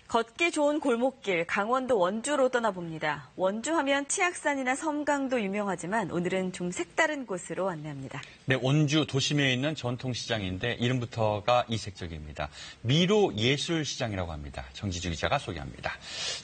걷기 좋은 골목길, 강원도 원주로 떠나봅니다. 원주 하면 치악산이나 섬강도 유명하지만 오늘은 좀 색다른 곳으로 안내합니다. 네, 원주 도심에 있는 전통시장인데 이름부터가 이색적입니다. 미로 예술시장이라고 합니다. 정지주 기자가 소개합니다.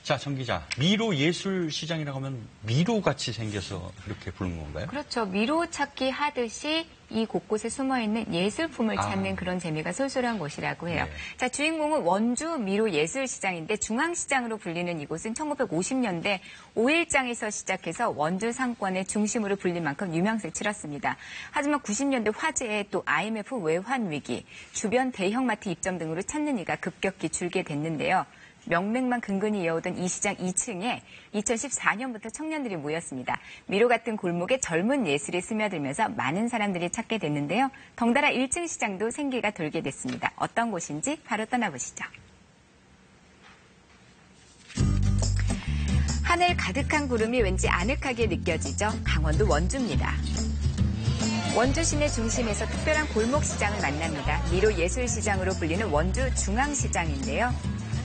자, 정 기자, 미로 예술시장이라고 하면 미로같이 생겨서 이렇게 부르는 건가요? 그렇죠. 미로 찾기 하듯이 이 곳곳에 숨어있는 예술품을 찾는 그런 재미가 쏠쏠한 곳이라고 해요. 네. 자, 주인공은 원주 미로 예술시장인데 중앙시장으로 불리는 이곳은 1950년대 5.1장에서 시작해서 원주 상권의 중심으로 불릴 만큼 유명세를 치렀습니다. 하지만 90년대 화재에 또 IMF 외환 위기, 주변 대형마트 입점 등으로 찾는 이가 급격히 줄게 됐는데요. 명맥만 근근히 이어오던 이 시장 2층에 2014년부터 청년들이 모였습니다. 미로 같은 골목에 젊은 예술이 스며들면서 많은 사람들이 찾게 됐는데요. 덩달아 1층 시장도 생기가 돌게 됐습니다. 어떤 곳인지 바로 떠나보시죠. 하늘 가득한 구름이 왠지 아늑하게 느껴지죠. 강원도 원주입니다. 원주 시내 중심에서 특별한 골목시장을 만납니다. 미로 예술시장으로 불리는 원주 중앙시장인데요.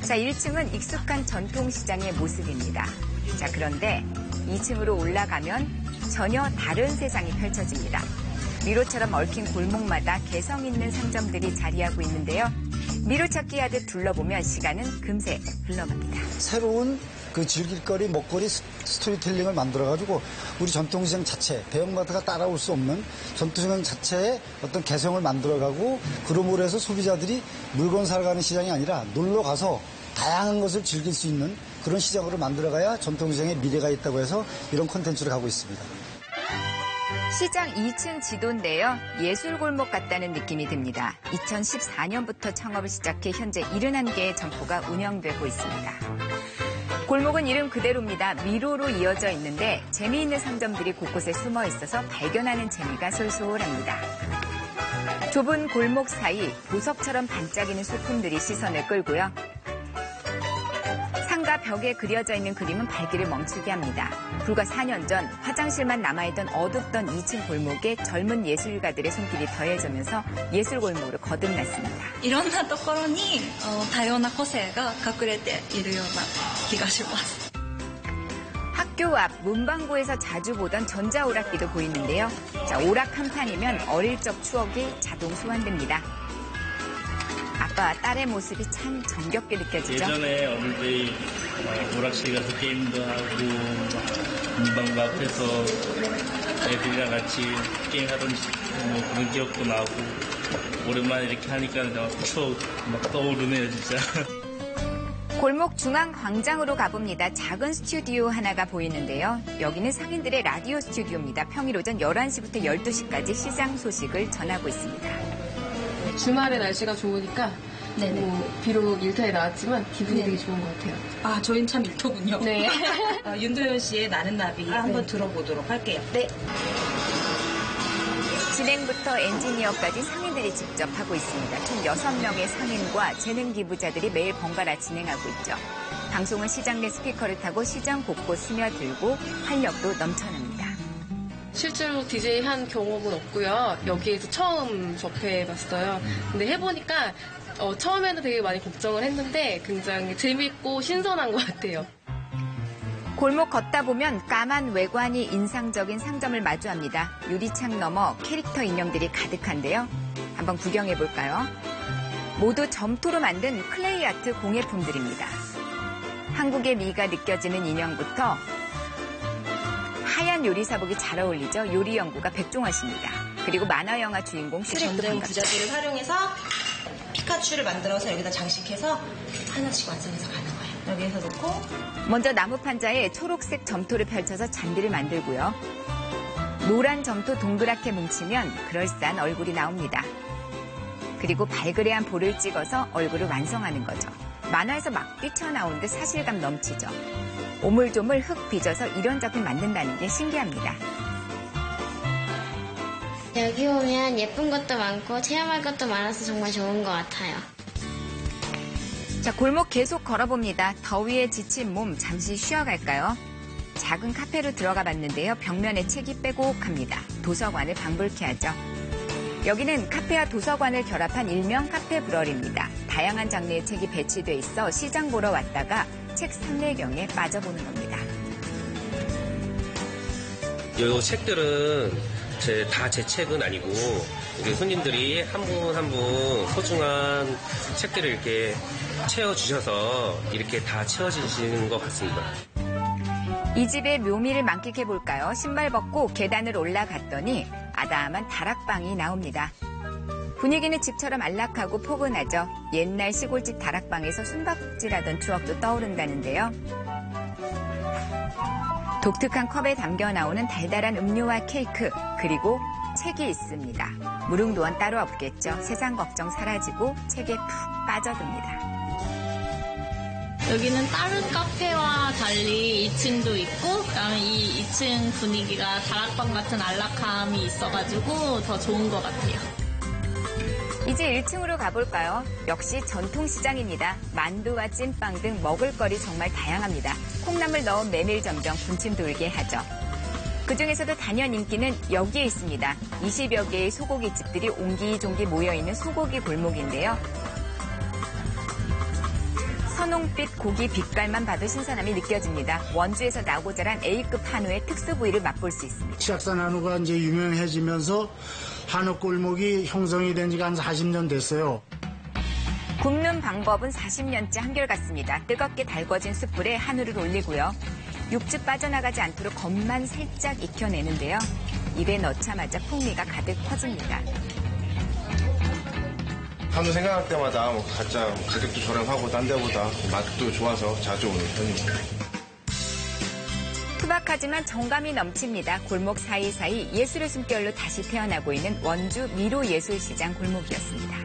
자, 1층은 익숙한 전통시장의 모습입니다. 자, 그런데 2층으로 올라가면 전혀 다른 세상이 펼쳐집니다. 미로처럼 얽힌 골목마다 개성 있는 상점들이 자리하고 있는데요. 미로 찾기 하듯 둘러보면 시간은 금세 흘러갑니다. 새로운 그 즐길거리, 먹거리 스토리텔링을 만들어가지고 우리 전통시장 자체, 대형마트가 따라올 수 없는 전통시장 자체의 어떤 개성을 만들어가고 그러므로 해서 소비자들이 물건 사러 가는 시장이 아니라 놀러 가서 다양한 것을 즐길 수 있는 그런 시장으로 만들어가야 전통시장의 미래가 있다고 해서 이런 콘텐츠를 가고 있습니다. 시장 2층 지도인데요. 예술골목 같다는 느낌이 듭니다. 2014년부터 창업을 시작해 현재 71개의 점포가 운영되고 있습니다. 골목은 이름 그대로입니다. 미로로 이어져 있는데 재미있는 상점들이 곳곳에 숨어 있어서 발견하는 재미가 쏠쏠합니다. 좁은 골목 사이 보석처럼 반짝이는 소품들이 시선을 끌고요. 상가 벽에 그려져 있는 그림은 발길을 멈추게 합니다. 불과 4년 전 화장실만 남아있던 어둡던 2층 골목에 젊은 예술가들의 손길이 더해지면서 예술골목으로 거듭났습니다. いろんなところに多様な個性が隠れているような気がします。 학교 앞 문방구에서 자주 보던 전자오락기도 보이는데요. 자, 오락 한 판이면 어릴 적 추억이 자동 소환됩니다. 아빠와 딸의 모습이 참 정겹게 느껴지죠. 예전에 어릴 때 오락실 가서 게임도 하고 문방구 앞에서 애들이랑 같이 게임하던 그런 기억도 나고 오랜만에 이렇게 하니까 추억 막 떠오르네요, 진짜. 골목 중앙 광장으로 가봅니다. 작은 스튜디오 하나가 보이는데요. 여기는 상인들의 라디오 스튜디오입니다. 평일 오전 11시부터 12시까지 시장 소식을 전하고 있습니다. 주말에 날씨가 좋으니까 비록 일터에 나왔지만 기분이 되게 좋은 것 같아요. 아, 저희는 참 일터군요. 네. 윤도현 씨의 나는 나비 한번 들어보도록 할게요. 네. 진행부터 엔지니어까지 상인들이 직접 하고 있습니다. 총 6명의 상인과 재능 기부자들이 매일 번갈아 진행하고 있죠. 방송은 시장 내 스피커를 타고 시장 곳곳 스며들고 활력도 넘쳐납니다. 실제로 DJ 한 경험은 없고요. 여기에서 처음 접해봤어요. 근데 해보니까 처음에는 되게 많이 걱정을 했는데 굉장히 재밌고 신선한 것 같아요. 골목 걷다 보면 까만 외관이 인상적인 상점을 마주합니다. 유리창 너머 캐릭터 인형들이 가득한데요. 한번 구경해볼까요? 모두 점토로 만든 클레이 아트 공예품들입니다. 한국의 미가 느껴지는 인형부터 하얀 요리사복이 잘 어울리죠. 요리 연구가 백종원 씨입니다. 그리고 만화 영화 주인공 슈렉도 전등 반갑죠. 부자재를 활용해서 피카츄를 만들어서 여기다 장식해서 하나씩 완성해서 가는 거예요. 여기에서 놓고 먼저 나무 판자에 초록색 점토를 펼쳐서 잔디를 만들고요. 노란 점토 동그랗게 뭉치면 그럴싸한 얼굴이 나옵니다. 그리고 발그레한 볼을 찍어서 얼굴을 완성하는 거죠. 만화에서 막 뛰쳐나온 듯 사실감 넘치죠. 오물조물 흙 빚어서 이런 작품 만든다는 게 신기합니다. 여기 오면 예쁜 것도 많고 체험할 것도 많아서 정말 좋은 것 같아요. 자, 골목 계속 걸어봅니다. 더위에 지친 몸 잠시 쉬어갈까요? 작은 카페로 들어가 봤는데요. 벽면에 책이 빼곡합니다. 도서관을 방불케 하죠. 여기는 카페와 도서관을 결합한 일명 카페 브럴입니다. 다양한 장르의 책이 배치돼 있어 시장 보러 왔다가 책 삼매경에 빠져보는 겁니다. 이 책들은 다 제 책은 아니고 우리 손님들이 한 분 한 분 소중한 책들을 이렇게 채워주셔서 이렇게 다 채워지시는 것 같습니다. 이 집의 묘미를 만끽해볼까요? 신발 벗고 계단을 올라갔더니 아담한 다락방이 나옵니다. 분위기는 집처럼 안락하고 포근하죠. 옛날 시골집 다락방에서 숨바꼭질하던 추억도 떠오른다는데요. 독특한 컵에 담겨 나오는 달달한 음료와 케이크, 그리고 책이 있습니다. 무릉도원 따로 없겠죠. 세상 걱정 사라지고 책에 푹 빠져듭니다. 여기는 다른 카페와 달리 2층도 있고 그다음에 이 2층 분위기가 다락방 같은 안락함이 있어가지고 더 좋은 것 같아요. 이제 1층으로 가볼까요? 역시 전통시장입니다. 만두와 찐빵 등 먹을거리 정말 다양합니다. 콩나물 넣은 메밀전병 군침 돌게 하죠. 그중에서도 단연 인기는 여기에 있습니다. 20여 개의 소고기 집들이 옹기종기 모여있는 소고기 골목인데요. 선홍빛 고기 빛깔만 봐도 신선함이 느껴집니다. 원주에서 나고 자란 A급 한우의 특수 부위를 맛볼 수 있습니다. 치악산 한우가 이제 유명해지면서 한우 골목이 형성이 된 지가 한 40년 됐어요. 굽는 방법은 40년째 한결같습니다. 뜨겁게 달궈진 숯불에 한우를 올리고요. 육즙 빠져나가지 않도록 겉만 살짝 익혀내는데요. 입에 넣자마자 풍미가 가득 퍼집니다. 한우 생각할 때마다 가짜 가격도 저렴하고 딴 데보다 맛도 좋아서 자주 오는 편입니다. 투박하지만 정감이 넘칩니다. 골목 사이사이 예술의 숨결로 다시 태어나고 있는 원주 미로예술시장 골목이었습니다.